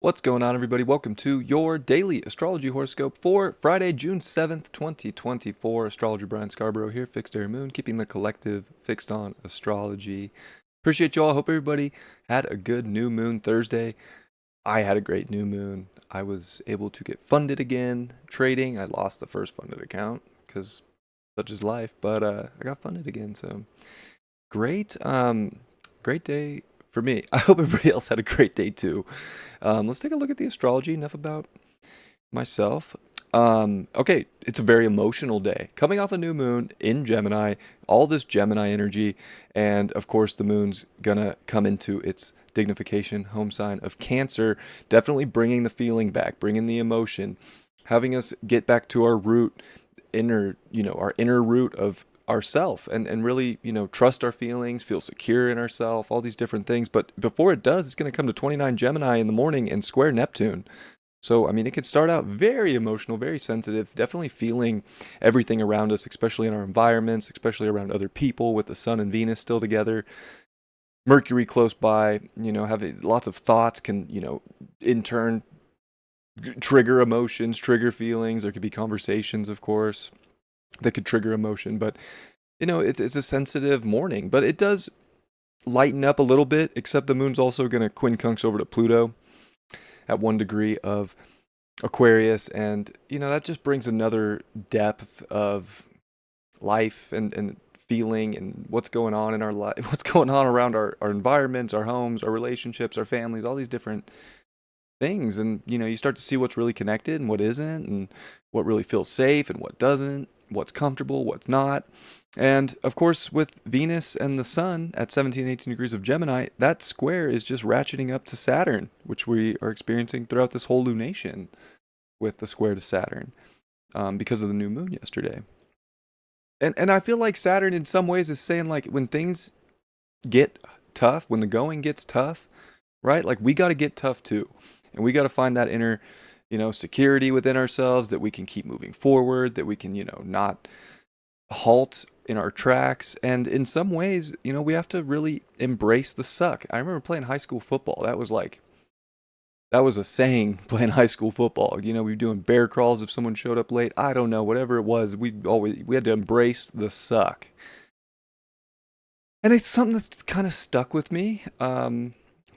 What's going on, everybody? Welcome to your daily astrology horoscope for Friday, June 7th, 2024. Astrologer Brian Scarborough here, Fixed Air Moon, keeping the collective fixed on astrology. Appreciate you all. Hope everybody had a good new moon Thursday. I had a great new moon. I was able to get funded again trading. I lost the first funded account because such is life, but I got funded again, so great. Great day for me. I hope everybody else had a great day too. Let's take a look at the astrology. Enough about myself. Okay, it's a very emotional day. Coming off a new moon in Gemini, all this Gemini energy, and of course the moon's gonna come into its dignification home sign of Cancer, definitely bringing the feeling back, bringing the emotion, having us get back to our root, our inner root of ourself and really, trust our feelings, feel secure in ourself, all these different things. But before it does, it's going to come to 29 Gemini in the morning and square Neptune. So, I mean, it could start out very emotional, very sensitive, definitely feeling everything around us, especially in our environments, especially around other people with the sun and Venus still together. Mercury close by, having lots of thoughts can, in turn trigger emotions, trigger feelings. There could be conversations, of course, that could trigger emotion. But, it's a sensitive morning, but it does lighten up a little bit, except the moon's also going to quincunx over to Pluto at 1 degree of Aquarius. And, that just brings another depth of life and feeling and what's going on in our life, what's going on around our environments, our homes, our relationships, our families, all these different things. And, you start to see what's really connected and what isn't, and what really feels safe and what doesn't, what's comfortable, what's not. And of course, with Venus and the Sun at 17, 18 degrees of Gemini, that square is just ratcheting up to Saturn, which we are experiencing throughout this whole lunation with the square to Saturn, because of the new moon yesterday. And I feel like Saturn in some ways is saying, like, when things get tough, when the going gets tough, right? Like, we got to get tough too. And we got to find that inner, security within ourselves, that we can keep moving forward, that we can, not halt in our tracks. And in some ways, we have to really embrace the suck. I remember playing high school football. That was a saying, playing high school football. We were doing bear crawls if someone showed up late. I don't know, whatever it was. We had to embrace the suck. And it's something that's kind of stuck with me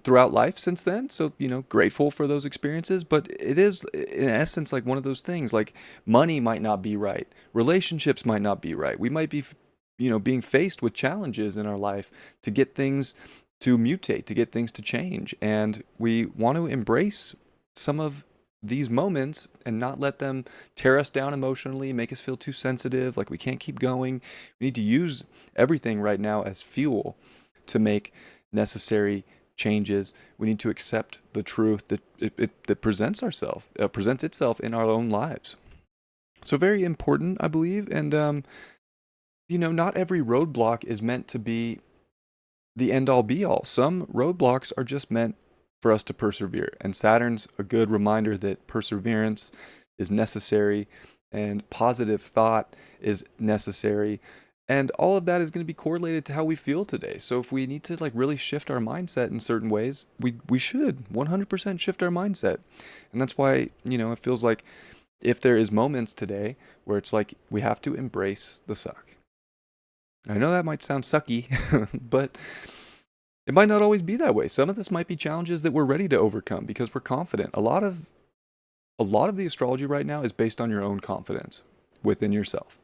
throughout life since then. So, grateful for those experiences. But it is, in essence, like one of those things. Like, money might not be right, relationships might not be right. We might be, being faced with challenges in our life to get things to mutate, to get things to change. And we want to embrace some of these moments and not let them tear us down emotionally, make us feel too sensitive, like we can't keep going. We need to use everything right now as fuel to make necessary changes. We need to accept the truth that presents itself in our own lives. So very important, I believe. And not every roadblock is meant to be the end all be all. Some roadblocks are just meant for us to persevere. And Saturn's a good reminder that perseverance is necessary and positive thought is necessary. And all of that is going to be correlated to how we feel today. So if we need to, like, really shift our mindset in certain ways, we should 100% shift our mindset. And that's why, it feels like if there is moments today where it's like we have to embrace the suck. I know that might sound sucky, but it might not always be that way. Some of this might be challenges that we're ready to overcome because we're confident. A lot of the astrology right now is based on your own confidence within yourself.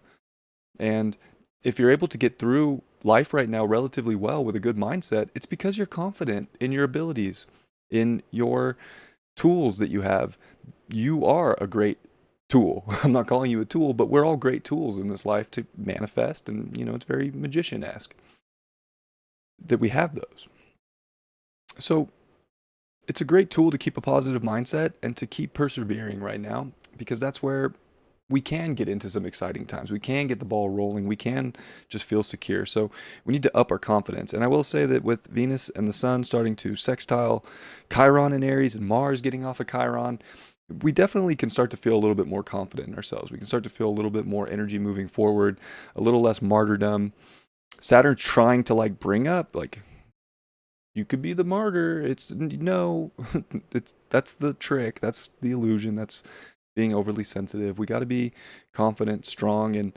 And if you're able to get through life right now relatively well with a good mindset, it's because you're confident in your abilities, in your tools that you have. You are a great tool. I'm not calling you a tool, but we're all great tools in this life to manifest. And, it's very magician-esque that we have those. So it's a great tool to keep a positive mindset and to keep persevering right now, because that's where we can get into some exciting times. We can get the ball rolling. We can just feel secure. So we need to up our confidence. And I will say that with Venus and the Sun starting to sextile Chiron in Aries and Mars getting off of Chiron, we definitely can start to feel a little bit more confident in ourselves. We can start to feel a little bit more energy moving forward, a little less martyrdom. Saturn trying to, like, bring up, like, You could be the martyr. It's no, that's the trick. That's the illusion. That's being overly sensitive. We got to be confident, strong, and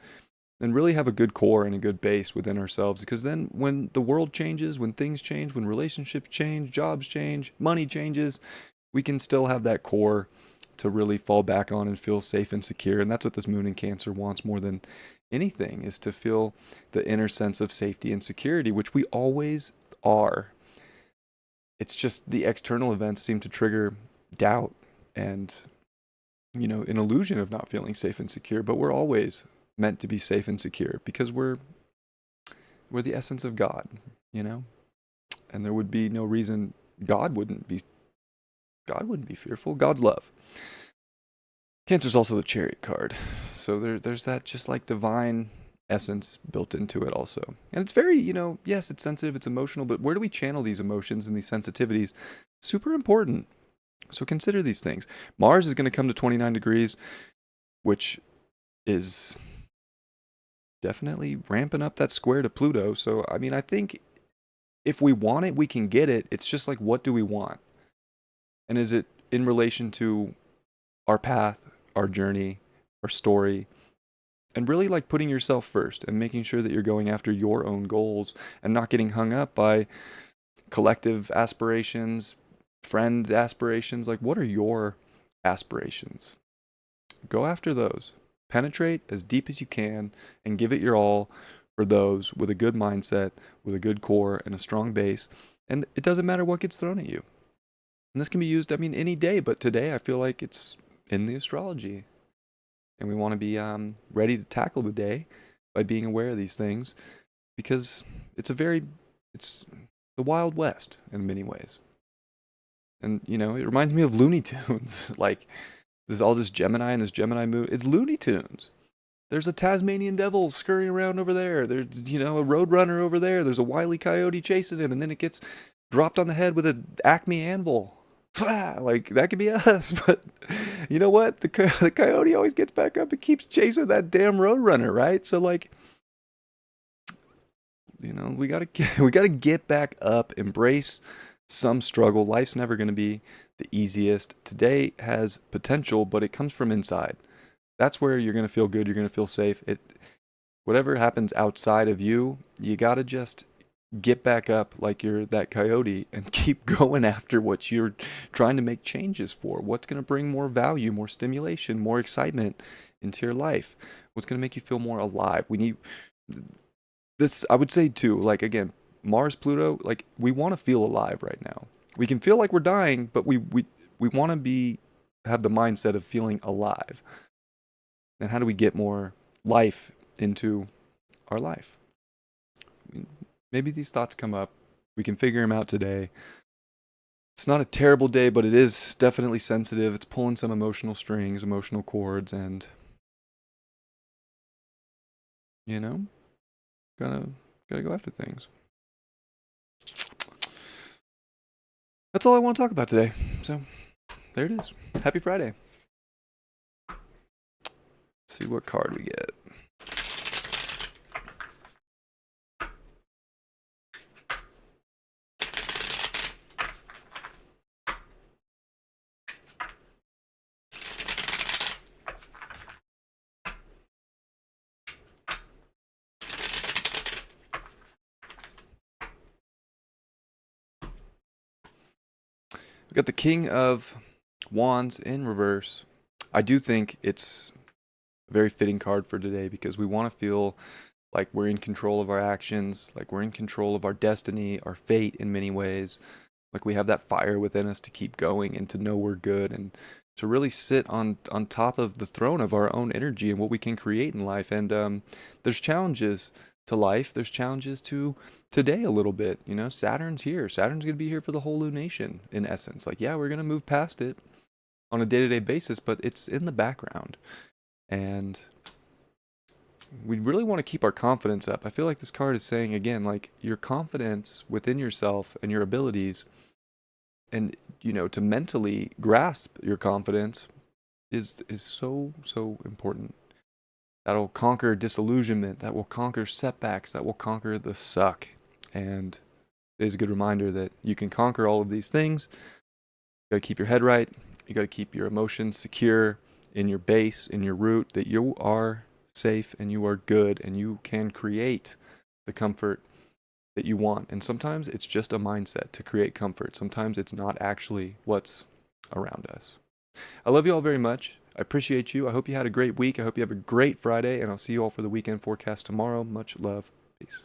really have a good core and a good base within ourselves. Because then, when the world changes, when things change, when relationships change, jobs change, money changes, we can still have that core to really fall back on and feel safe and secure. And that's what this moon in Cancer wants more than anything, is to feel the inner sense of safety and security, which we always are. It's just the external events seem to trigger doubt and, an illusion of not feeling safe and secure, but we're always meant to be safe and secure because we're the essence of God, you know? And there would be no reason God wouldn't be fearful. God's love. Cancer's also the Chariot card. So there's that just like divine essence built into it also. And it's very, yes, it's sensitive, it's emotional, but where do we channel these emotions and these sensitivities? Super important. So consider these things. Mars is going to come to 29 degrees, which is definitely ramping up that square to Pluto. So, I mean, I think if we want it, we can get it. It's just like, what do we want? And is it in relation to our path, our journey, our story? And really like putting yourself first and making sure that you're going after your own goals and not getting hung up by collective aspirations, friend aspirations. Like, what are your aspirations? Go after those. Penetrate as deep as you can and give it your all for those with a good mindset, with a good core and a strong base. And it doesn't matter what gets thrown at you. And this can be used, any day, but today I feel like it's in the astrology. And we want to be ready to tackle the day by being aware of these things, because it's the Wild West in many ways. And, it reminds me of Looney Tunes. Like, there's all this Gemini and this Gemini moon. It's Looney Tunes. There's a Tasmanian devil scurrying around over there. There's, a roadrunner over there. There's a wily coyote chasing him, and then it gets dropped on the head with an Acme anvil. Like, that could be us, but you know what? The coyote always gets back up and keeps chasing that damn roadrunner, right? So, like, we gotta get back up, embrace some struggle. Life's never gonna be the easiest. Today has potential, but it comes from inside. That's where you're gonna feel good. You're gonna feel safe. Whatever happens outside of you, you gotta just get back up like you're that coyote and keep going after what you're trying to make changes for. What's going to bring more value, more stimulation, more excitement into your life? What's going to make you feel more alive? We need this, I would say too, like again, Mars, Pluto, like we want to feel alive right now. We can feel like we're dying, but we want to have the mindset of feeling alive. And how do we get more life into our life? Maybe these thoughts come up. We can figure them out today. It's not a terrible day, but it is definitely sensitive. It's pulling some emotional strings, emotional cords, and, gotta go after things. That's all I want to talk about today. So, there it is. Happy Friday. Let's see what card we get. We got the King of Wands in reverse. I do think it's a very fitting card for today because we want to feel like we're in control of our actions, like we're in control of our destiny, our fate in many ways. Like we have that fire within us to keep going and to know we're good and to really sit on top of the throne of our own energy and what we can create in life. And there's challenges to life. There's challenges to today a little bit. Saturn's here. Saturn's going to be here for the whole lunation in essence. Like, yeah, we're going to move past it on a day-to-day basis, but it's in the background. And we really want to keep our confidence up. I feel like this card is saying, again, like your confidence within yourself and your abilities and, to mentally grasp your confidence is so, so important. That'll conquer disillusionment. That will conquer setbacks. That will conquer the suck. And It is a good reminder that you can conquer all of these things. You got to keep your head right. You got to keep your emotions secure in your base, in your root, that you are safe and you are good and you can create the comfort that you want. And sometimes it's just a mindset to create comfort. Sometimes it's not actually what's around us. I love you all very much. I appreciate you. I hope you had a great week. I hope you have a great Friday, and I'll see you all for the weekend forecast tomorrow. Much love. Peace.